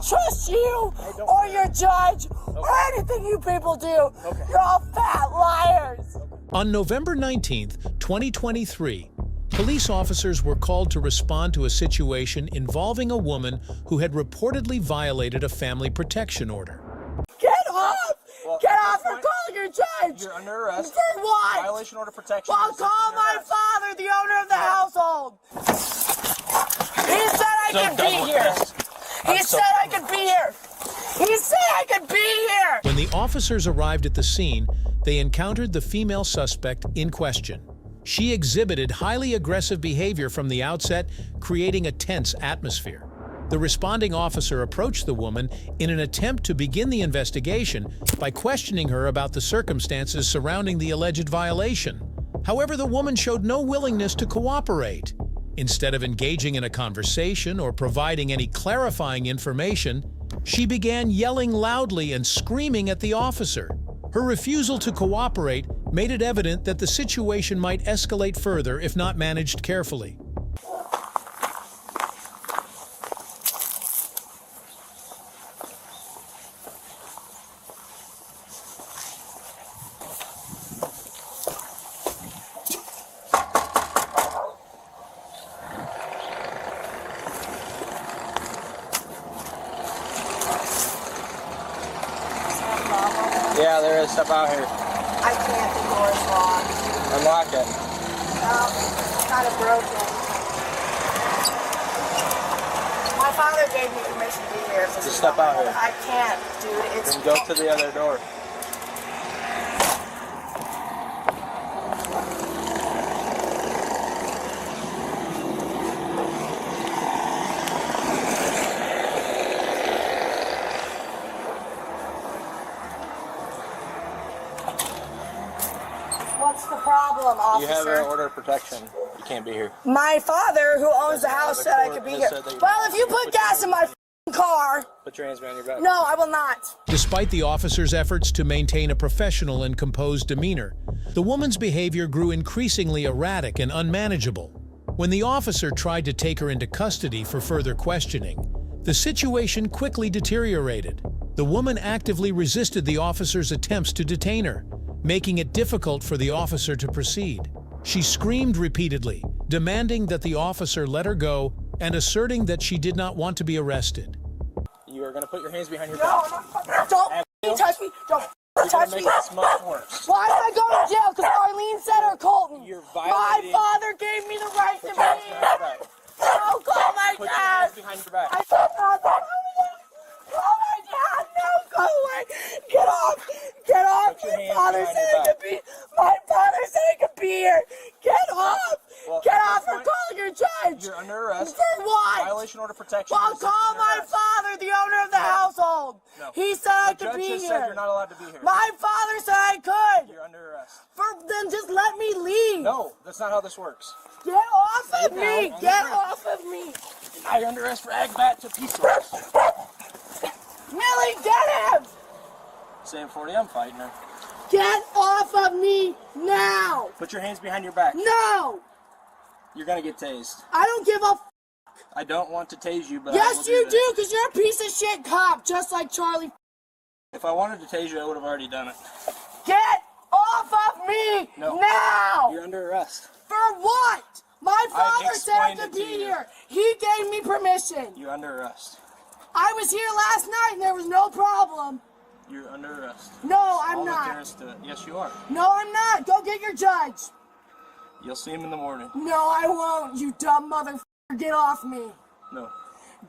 trust you or your judge or anything you people do. You're all fat liars. On November 19th, 2023, police officers were called to respond to a situation involving a woman who had reportedly violated a family protection order. Get off! Get off or call your judge! You're under arrest. For what? Violation order protection. Well, call my father, the owner of the household. He said I could be here. He said I could be here. He said I could be here. When the officers arrived at the scene, they encountered the female suspect in question. She exhibited highly aggressive behavior from the outset, creating a tense atmosphere. The responding officer approached the woman in an attempt to begin the investigation by questioning her about the circumstances surrounding the alleged violation. However, the woman showed no willingness to cooperate. Instead of engaging in a conversation or providing any clarifying information, she began yelling loudly and screaming at the officer. Her refusal to cooperate made it evident that the situation might escalate further if not managed carefully. Yeah, there is stuff out here. I can't, the door is locked. Unlock it. No, it's kind of broken. My father gave me permission to be here. Just step out here. I can't, dude. It's Then go to the other door. What's the problem, officer? You have an order of protection. You can't be here. My father, who owns the house, said I could be here. Well, if you put gas in my car... Put your hands behind your back. No, I will not. Despite the officer's efforts to maintain a professional and composed demeanor, the woman's behavior grew increasingly erratic and unmanageable. When the officer tried to take her into custody for further questioning, the situation quickly deteriorated. The woman actively resisted the officer's attempts to detain her, making it difficult for the officer to proceed. She screamed repeatedly, demanding that the officer let her go and asserting that she did not want to be arrested. You are going to put your hands behind your No, back. don't touch me. Don't touch me. Make this much worse. Why am I going to jail? Because Arlene said or Colton. You're My violating. father gave me the right to Put your hands be behind your here. back. No, call my Put your hands dad. behind your back. I said no, call my dad. No, go away. Get off. Get off. Put your My hands father behind said your I could be. My father said I could be here. Get off. Well, Get at off this or point, call your judge. You're under arrest. For what? Violation order protection. Well, Resisting call my arrest. father, the owner of the household. No. He said I The could judge be just here. said you're not allowed to be here. My father said I could. You're under arrest. Then just let me leave. No, that's not how this works. Get off of Stay me. down on the Get ground. off of me. Now you're under arrest for aggravated to pieces. Millie, get him. Same 40, I'm fighting her. Get off of me now. Put your hands behind your back. No. You're gonna get tased. I don't give a I don't want to tase you, but I Yes, will you this. do, because you're a piece of shit cop, just like Charlie. If I wanted to tase you, I would have already done it. Get off of me No. now. You're under arrest. For what? My father said I explained could it be to you. here. He gave me permission. You're under arrest. I was here last night and there was no problem. You're under arrest. No, I'm All that there not. is to it. Yes, you are. No, I'm not. Go get your judge. You'll see him in the morning. No, I won't, you dumb motherfucker. Get off me. No.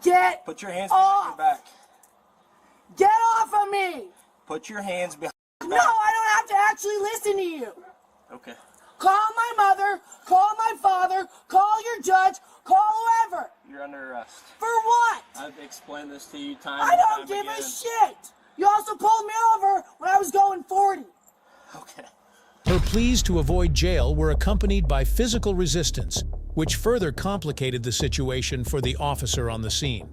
Get Put your hands behind your back. Get off of me. Put your hands behind your No, back. I don't have to actually listen to you. Okay. Call my mother, call my father, call your judge, call whoever. You're under arrest. For what? I've explained this to you time I and don't time give again. a shit. You also pulled me over when I was going 40. Okay. Her pleas to avoid jail were accompanied by physical resistance, which further complicated the situation for the officer on the scene.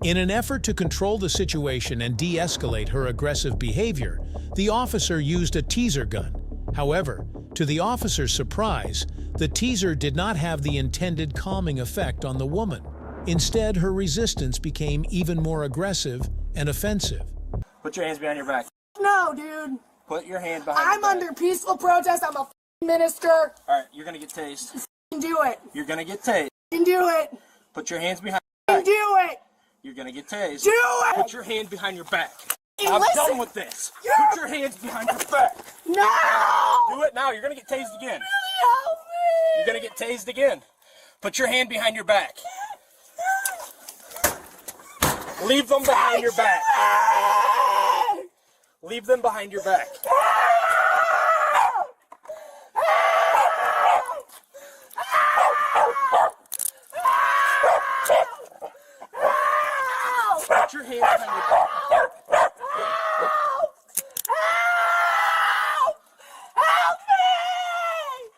In an effort to control the situation and de-escalate her aggressive behavior, the officer used a teaser gun. However, to the officer's surprise, the teaser did not have the intended calming effect on the woman. Instead, her resistance became even more aggressive and offensive. Put your hands behind your back. No, dude. Put your hand behind I'm your back. under peaceful protest. I'm a minister. Alright, you're gonna get tased. Do it. You're gonna get tased. Do it. Put your hands behind your back. Do it. You're gonna get tased. Do it. Put your hand behind your back. Hey, I'm listen. done with this. Put your hands behind your back. No. Do it now. You're gonna get tased again. Help me. You're gonna get tased again. Put your hand behind your back. Leave them behind your back. Leave them behind your back. Put your hands behind your back. Help me!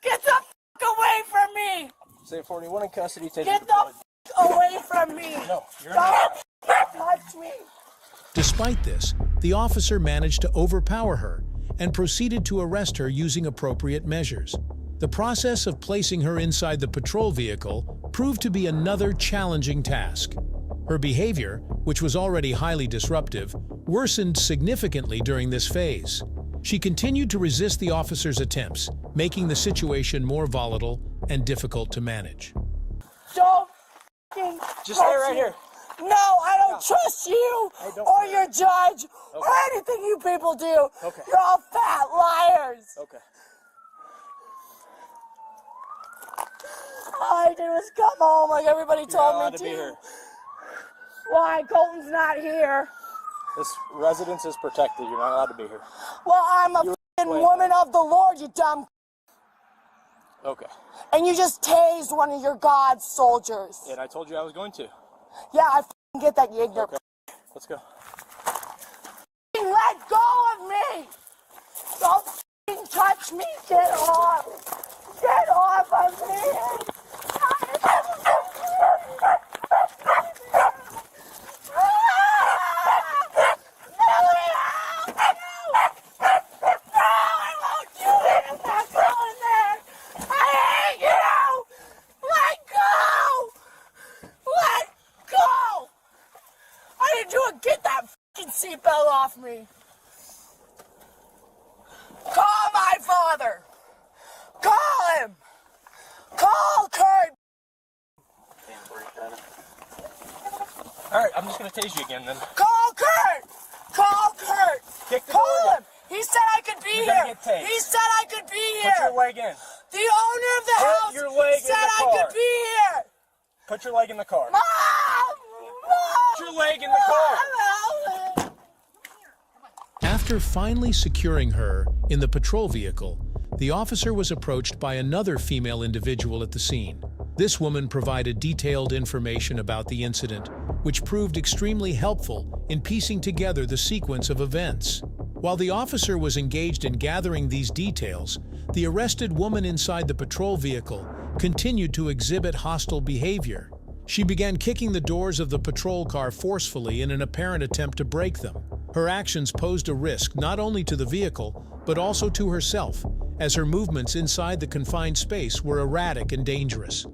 Get the f away from me! Say 41 in custody. Take Get the f away from me! No, you're Don't touch me! Despite this, the officer managed to overpower her and proceeded to arrest her using appropriate measures. The process of placing her inside the patrol vehicle proved to be another challenging task. Her behavior, which was already highly disruptive, worsened significantly during this phase. She continued to resist the officer's attempts, making the situation more volatile and difficult to manage. Don't f***ing Just stay touch right me. here. No, I don't trust you don't or care. your judge or anything you people do. Okay. You're all fat liars. Okay. All I did was come home like everybody You're not told allowed me to to. be here. Why? Colton's not here. This residence is protected. You're not allowed to be here. Well, I'm a f***ing wait. woman of the Lord, you dumb. Okay. And you just tased one of your God's soldiers. And I told you I was going to. Yeah, I f***ing get that, you ignorant. Okay. Let's go. F***ing let go of me! Don't f***ing touch me! Get off! Get off of me! Get that f***ing seatbelt off me. Call my father. Call him. Call Kurt. Alright, I'm just going to tase you again then. Call Kurt. Call Kurt. Kick the door Call again. him. He said I could be You're here. gonna get tased. He said I could be Put here. your leg in. The owner of the Put house your leg in said the I car. could be here. Put your leg in the car. Mom! Put your leg in the car. Mom! After finally securing her in the patrol vehicle, the officer was approached by another female individual at the scene. This woman provided detailed information about the incident, which proved extremely helpful in piecing together the sequence of events. While the officer was engaged in gathering these details, the arrested woman inside the patrol vehicle continued to exhibit hostile behavior. She began kicking the doors of the patrol car forcefully in an apparent attempt to break them. Her actions posed a risk not only to the vehicle, but also to herself, as her movements inside the confined space were erratic and dangerous.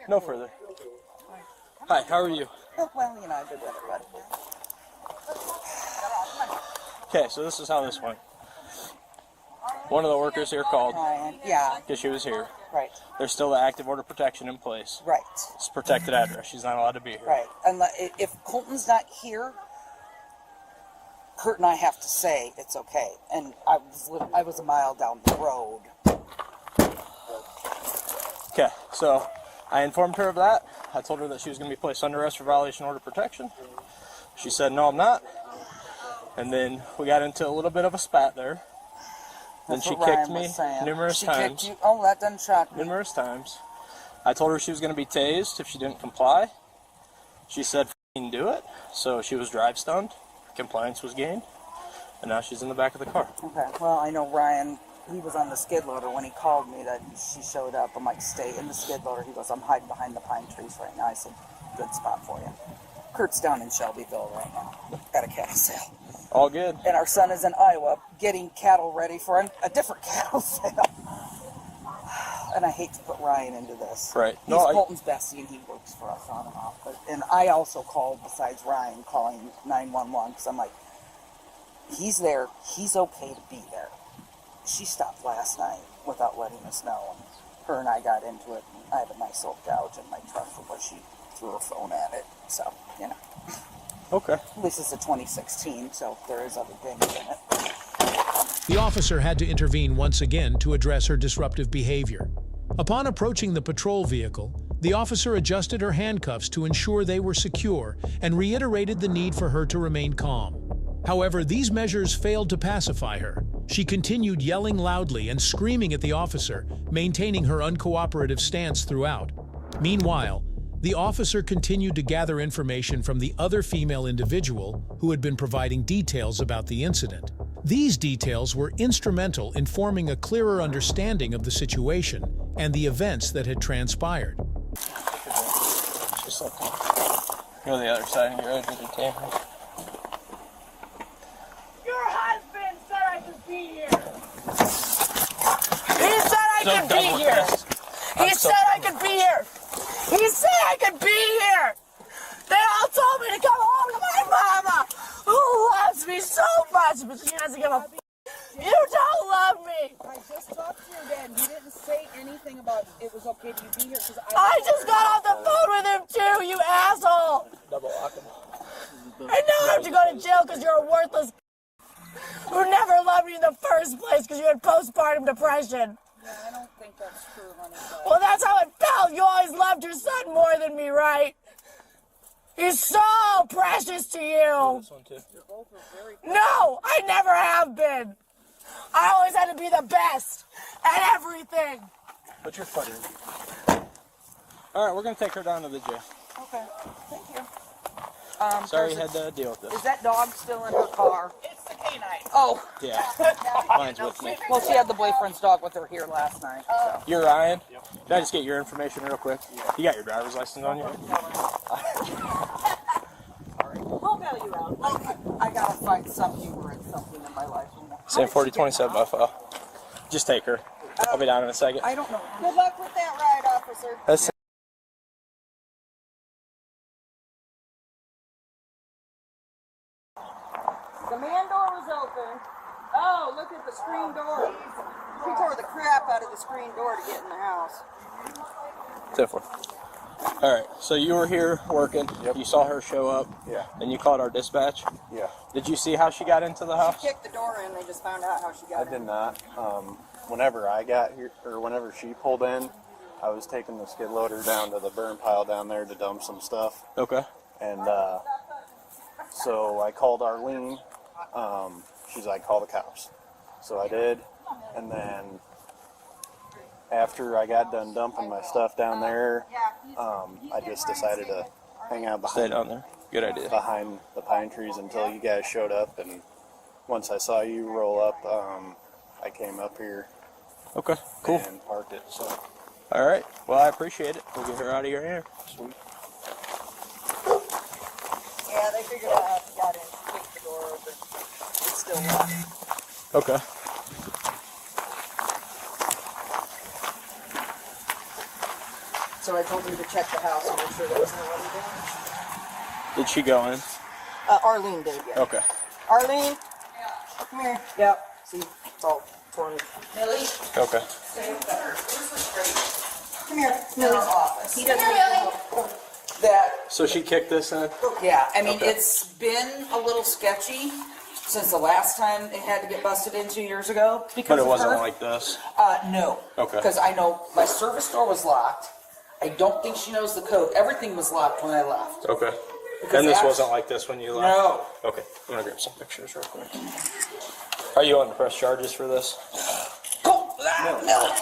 No further. Hi, how are you? Well, you know, I did with it, but Okay, so this is how this went. One of the workers here called Ryan, yeah, because she was here. right, There's still the active order protection in place. right, It's a protected address. She's not allowed to be here. right. And if Colton's not here, Kurt and I have to say it's okay. And I was a mile down the road. Okay, so I informed her of that. I told her that she was going to be placed under arrest for violation of order protection. She said, no, I'm not. And then we got into a little bit of a spat there. Then That's she what kicked Ryan me was saying. numerous She times. kicked you. Oh, that doesn't shock me. Numerous times. I told her she was going to be tased if she didn't comply. She said, "F***ing do it." So she was drive stunned. Compliance was gained. And now she's in the back of the car. Okay, well, I know Ryan, he was on the skid loader when he called me that she showed up. I'm like, stay in the skid loader. He goes, I'm hiding behind the pine trees right now. I said, good spot for you. Kurt's down in Shelbyville right now at a cattle sale. All good. And our son is in Iowa getting cattle ready for a different cattle sale. and I hate to put Ryan into this. Right. He's Colton's bestie, and he works for us on and off. And I also called, besides Ryan, calling 911, because I'm like, he's there. He's okay to be there. She stopped last night without letting us know. And her and I got into it, and I had a nice old gouge in my truck for where she threw her phone at it. So, you know. Okay. At least it's a 2016, so there is other things in it. The officer had to intervene once again to address her disruptive behavior. Upon approaching the patrol vehicle, the officer adjusted her handcuffs to ensure they were secure and reiterated the need for her to remain calm. However, these measures failed to pacify her. She continued yelling loudly and screaming at the officer, maintaining her uncooperative stance throughout. Meanwhile, the officer continued to gather information from the other female individual who had been providing details about the incident. These details were instrumental in forming a clearer understanding of the situation and the events that had transpired. Just like, go to the other side and get ready to detain her. Your husband said I could be here. He said I could be here. He said I could be here. He said I could be here. They all told me to come home to my mama, who loves me so much, but she doesn't give a f. You don't love me. I just talked to your dad. He didn't say anything about it was okay to be here. I just got off the phone with him too, you asshole. Double lock him. And now I have to go to jail because you're a worthless who never loved me in the first place because you had postpartum depression. Yeah, I don't think that's true, honey. Well, that's how it felt. You always loved your son more than me, right? He's so precious to you. This one too. No, I never have been. I always had to be the best at everything. Put your foot in. All right, we're gonna take her down to the jail. Okay, thank you. Sorry you had to deal with this. Is that dog still in her car? It's the canine. Oh, Yeah, mine's with me. well, she had the boyfriend's dog with her here last night. So. You're Ryan? Yep. Can I just get your information real quick? You got your driver's license on you? We'll bail you out. I gotta find some humor in something in my life. Same 4027 by file. Just take her. I'll be down in a second. I don't know. Good luck with that ride, officer. That's The man door was open. Oh, look at the screen door. She tore the crap out of the screen door to get in the house. 10-4. All right, so you were here working. Yep. You saw her show up. Yeah. And you called our dispatch. Yeah. Did you see how she got into the house? She kicked the door in. They just found out how she got I did not. Whenever I got here, or whenever she pulled in, I was taking the skid loader down to the burn pile down there to dump some stuff. Okay. And so I called Arlene. She's like, call the cops. So I did. And then after I got done dumping my stuff down there, I just decided to hang out Stay behind, down there. Good idea. behind the pine trees until you guys showed up. And once I saw you roll up, I came up here Okay, cool. and parked it. So All right. Well, I appreciate it. We'll get her out of your hair. sweet. Yeah, they figured out how she got in. She kicked the door open. It's still locked. Okay. So I told her to check the house and make sure there was nobody there. Did she go in? Arlene did, yeah. Okay. Arlene? Come here. Yep. See, it's all torn. Millie? Okay. Come here. Millie's office. He doesn't need that. So she kicked this in? Yeah, I mean, Okay. it's been a little sketchy since the last time it had to get busted in 2 years ago. Because But it of wasn't her. like this? No. Okay. Because I know my service door was locked. I don't think she knows the code. Everything was locked when I left. Okay. Because And this that's- wasn't like this when you left? No. Okay. I'm going to grab some pictures real quick. Are you on to press charges for this? Go! No.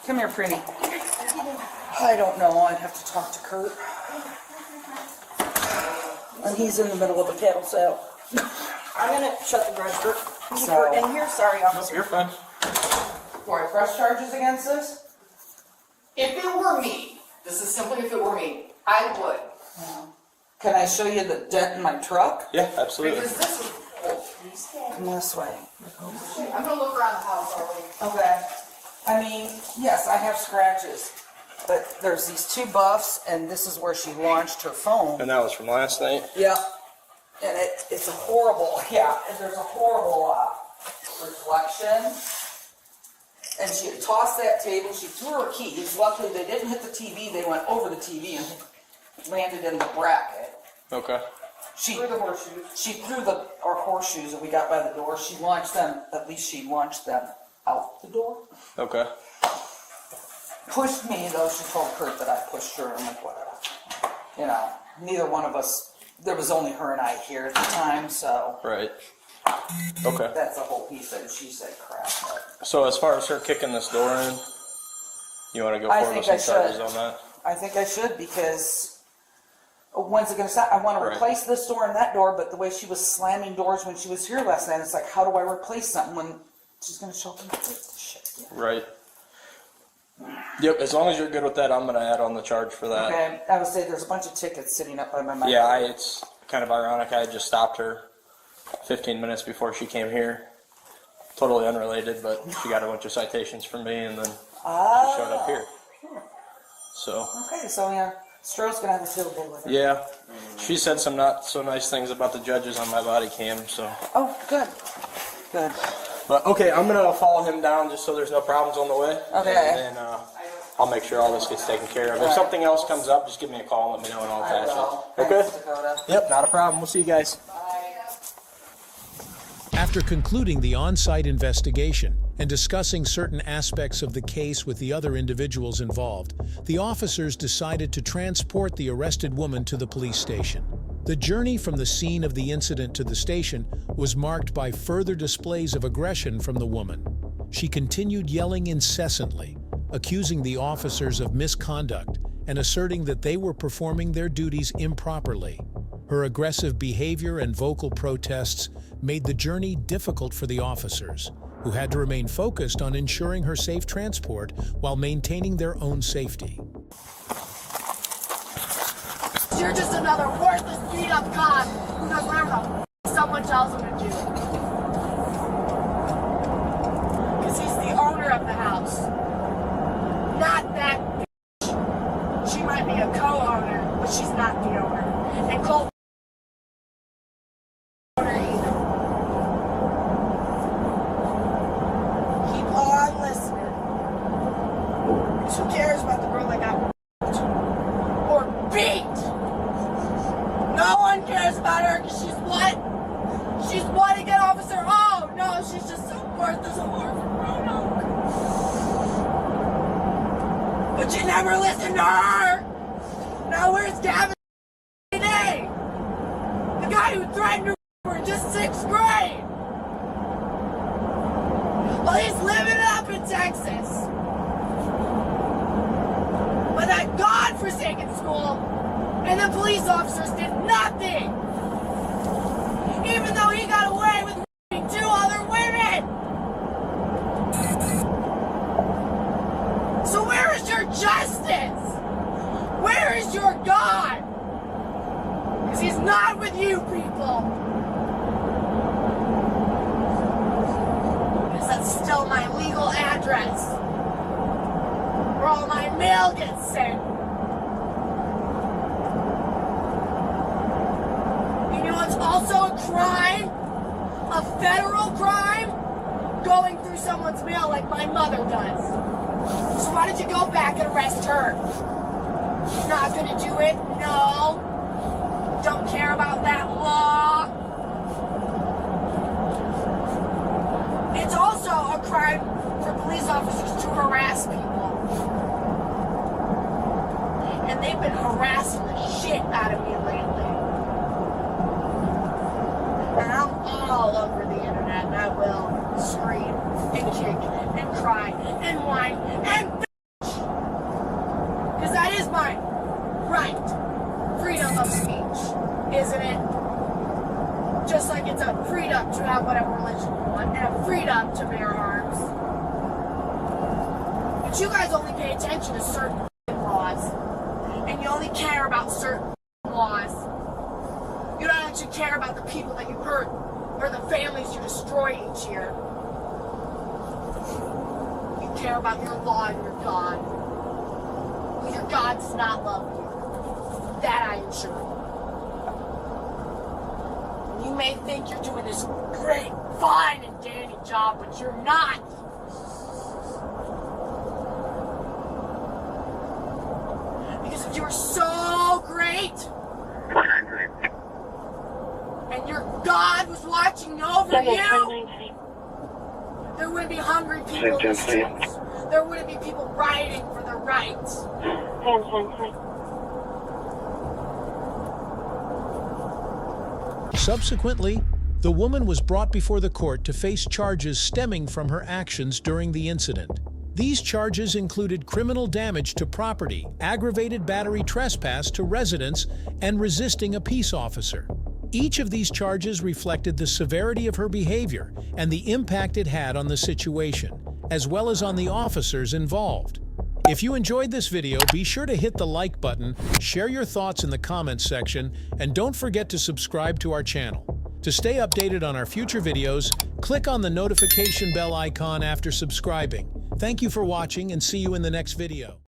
Come here, pretty. I don't know. I'd have to talk to Kurt. And he's in the middle of a cattle sale. I'm gonna shut the garage door. So, and here, sorry, officer. You're fine. Do I press charges against this? If it were me, this is simply if it were me, I would. Can I show you the dent in my truck? Yeah, absolutely. Because this is, Come this way. I'm gonna look around the house already. Okay. I mean, yes, I have scratches, but there's these 2 buffs, and this is where she launched her phone. And that was from last night? Yeah. And it's a horrible, and there's a horrible reflection. And she had tossed that table, she threw her keys. Luckily, they didn't hit the TV, they went over the TV and landed in the bracket. Okay. She threw the horseshoes. She threw our horseshoes that we got by the door. She launched them, at least she launched them out the door. Okay. Pushed me, though. She told Kurt that I pushed her. I'm like, whatever. You know, neither one of us, there was only her and I here at the time, so. Right. Okay. That's a whole piece of it. She said crap. But So as far as her kicking this door in, you want to go forward with some charges on that? I think I should, because when's it going to stop? I want to replace this door and that door, but the way she was slamming doors when she was here last night, it's like, how do I replace something when she's going to show up and take this shit? Yeah. Right. Yep, as long as you're good with that, I'm going to add on the charge for that. Okay, I would say there's a bunch of tickets sitting up by my microphone. Yeah, it's kind of ironic. I had just stopped her 15 minutes before she came here. Totally unrelated, but she got a bunch of citations from me, and then she showed up here. So. Okay, so yeah, Stroh's going to have a field day with her. Yeah, she said some not so nice things about the judges on my body cam, so. Oh, good. Good. But okay, I'm going to follow him down just so there's no problems on the way. Okay. And then I'll make sure all this gets taken care of. If something else comes up, just give me a call and let me know and I'll attach it. Okay? Thanks, Dakota. Yep, not a problem. We'll see you guys. After concluding the on-site investigation and discussing certain aspects of the case with the other individuals involved, the officers decided to transport the arrested woman to the police station. The journey from the scene of the incident to the station was marked by further displays of aggression from the woman. She continued yelling incessantly, accusing the officers of misconduct and asserting that they were performing their duties improperly. Her aggressive behavior and vocal protests made the journey difficult for the officers, who had to remain focused on ensuring her safe transport while maintaining their own safety. You're just another worthless, beat-up cop who does whatever the f someone tells him to do. Because he's the owner of the house. Not that bitch. She might be a co-owner, but she's not the owner. And Cole owner either. Keep on listening. Who cares about the girl that got or beat? No one cares about her because she's what? She's what again, officer? Oh, no, she's just so worthless, a whore from Roanoke. But you never listen to her. Now where's Gavin today? The guy who threatened her for just 6th grade. Well, he's living it up in Texas. But that godforsaken school and the police officers did nothing. Even though he got away with raping 2 other women. So where is your justice? Where is your God? Because he's not with you people. Because that's still my legal address. Where all my mail gets sent. You know what's also a crime? A federal crime? Going through someone's mail like my mother does. So why did you go back and arrest her? Not gonna do it? No. Don't care about that law. It's also a crime for police officers to harass people. And they've been harassing the shit out of me lately. And I'm all over the internet, and I will scream and kick and cry and whine and bitch. Because that is my right. Freedom of speech, isn't it? Just like it's a freedom to have whatever religion you want and a freedom to bear arms. But you guys only pay attention to certain laws. And you only care about certain laws. You don't actually care about the people that you hurt or the families you destroy each year. You care about your law and your God. Well, your God does not love you. That I assure you. You may think you're doing this great, fine, and dandy job, but you're not. Because if you were so great, and your God was watching over you, there wouldn't be hungry people in the streets. There wouldn't be people rioting for their rights. Subsequently, the woman was brought before the court to face charges stemming from her actions during the incident. These charges included criminal damage to property, aggravated battery trespass to residents, and resisting a peace officer. Each of these charges reflected the severity of her behavior and the impact it had on the situation, as well as on the officers involved. If you enjoyed this video, be sure to hit the like button, share your thoughts in the comments section, and don't forget to subscribe to our channel. To stay updated on our future videos, click on the notification bell icon after subscribing. Thank you for watching and see you in the next video.